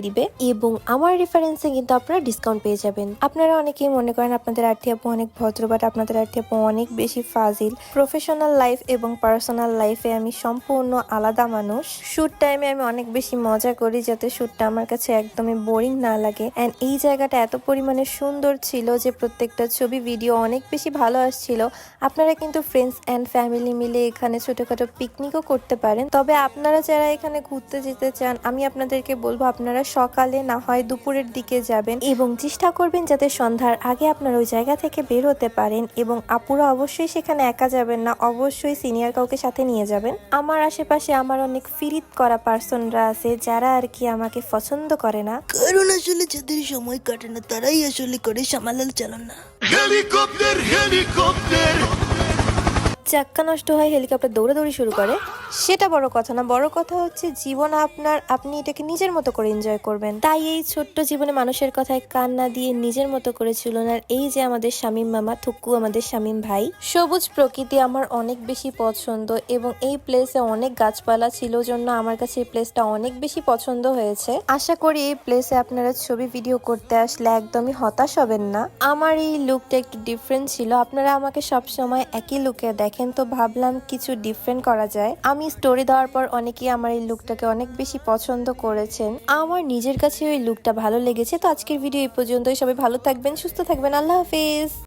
দিবে এবং আমার রেফারেন্সে কিন্তু আপনারা ডিসকাউন্ট পেয়ে যাবেন। আপনারা অনেকেই মনে করেন আপনাদের আরতি আপু অনেক ভদ্র, বাট আপনাদের আরতি আপু অনেক বেশি ফাজিল। প্রফেশনাল লাইফ এবং পার্সোনাল লাইফে আমি সম্পূর্ণ আলাদা মানুষ। শুট টাইমে আমি অনেক বেশি মজা করি যাতে শুটটা আমার কাছে একদমই বোরিং না লাগে। অ্যান্ড এই জায়গাটা এত পরিমাণে সুন্দর ছিল যে প্রত্যেকটা ছবি ভিডিও অনেক বেশি ভালো আসছিল। আপনারা কিন্তু ফ্রেন্ডস অ্যান্ড ফ্যামিলি মিলে এখানে ছোটখাটো পিকনিকও করতে পারেন। তবে আপনারা যারা এখানে ঘুরতে যেতে চান, আমি আপনাদেরকে বলবো আপনারা সকালে না হয় দুপুরের দিকে যাবেন এবং চেষ্টা করবেন যাতে সন্ধ্যার আগে আপনারা ওই জায়গা থেকে বের হতে পারেন। এবং আপুরা অবশ্যই সেখানে একা যাবেন না, অবশ্যই সিনিয়র কাউকে সাথে নিয়ে যাবেন। আমার আশেপাশে আমার অনেক ফিরিত করা পার্সনরা আছে যারা আর কি আমাকে পছন্দ করে না, কারণ আসলে যাদের সময় কাটে না তারাই আসলে করে সামালাল চালান না। হেলিকপ্টার হেলিকপ্টার চাক্কা নষ্ট হয় হেলিকপ্টার দৌড়াদৌড়ি শুরু করে, সেটা বড় কথা না। বড় কথা হচ্ছে জীবন আপনার, আপনি এটাকে নিজের মতো করে এনজয় করবেন। তাই এই ছোট্ট জীবনে মানুষের কথায় কান না দিয়ে নিজের মতো করে চলুন। আর এই যে আমাদের শামীম মামা, থুকু আমাদের শামীম ভাই, সবুজ প্রকৃতি আমার অনেক বেশি পছন্দ এবং এই প্লেসে অনেক গাছপালা ছিল জন্য আমার কাছে এই প্লেসটা অনেক বেশি পছন্দ হয়েছে। আশা করি এই প্লেসে আপনারা ছবি ভিডিও করতে আসলে একদমই হতাশ হবেন না। আমার এই লুকটা একটু ডিফারেন্ট ছিল, আপনারা আমাকে সবসময় একই লুকে দেখেন, তো ভাবলাম কিছু ডিফারেন্ট করা যায়। আমি স্টোরি দেওয়ার পর অনেকেই আমার এই লুকটাকে অনেক বেশি পছন্দ করেছেন, আমার নিজের কাছে ওই লুকটা ভালো লেগেছে। তো আজকের ভিডিও এই পর্যন্তই। সবাই ভালো থাকবেন, সুস্থ থাকবেন, আল্লাহ হাফেজ।